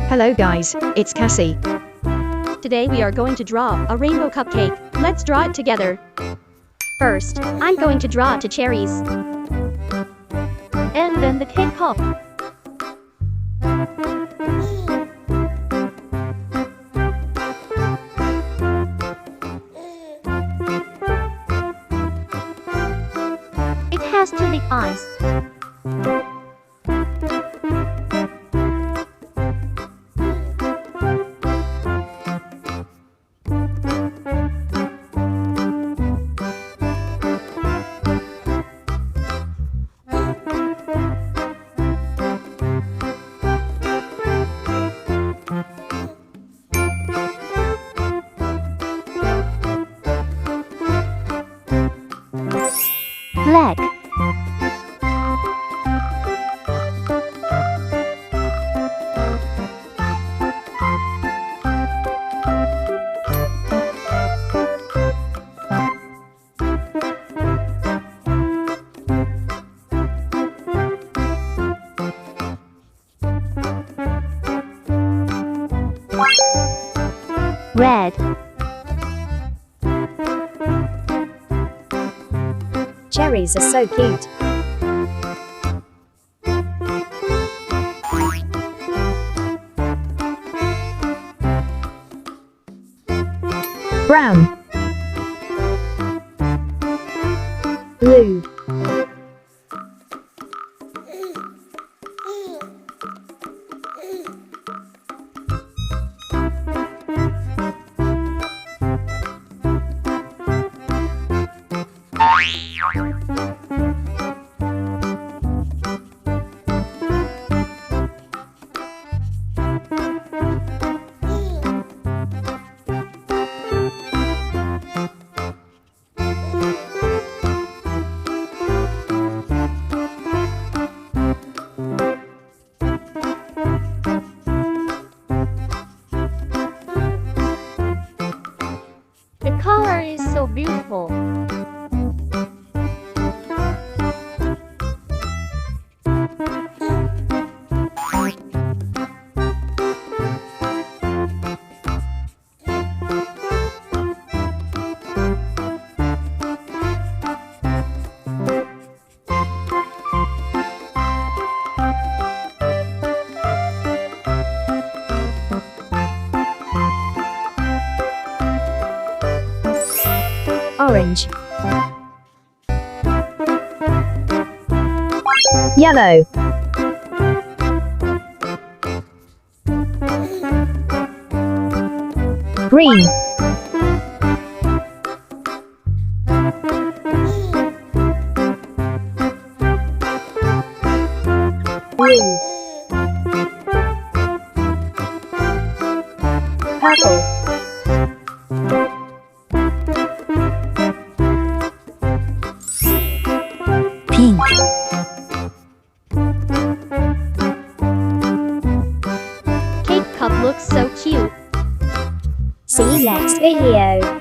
Hello guys, it's Cassie. Today we are going to draw a rainbow cupcake. Let's draw it together. First, I'm going to draw two cherries. And then the cake pop. It has two big eyes. Leg. Red. Cherries are so cute. Brown. Blue. The color is so beautiful. Orange. Yellow. Green. Blue. Purple. Pink. Cake cup looks so cute. See you next video.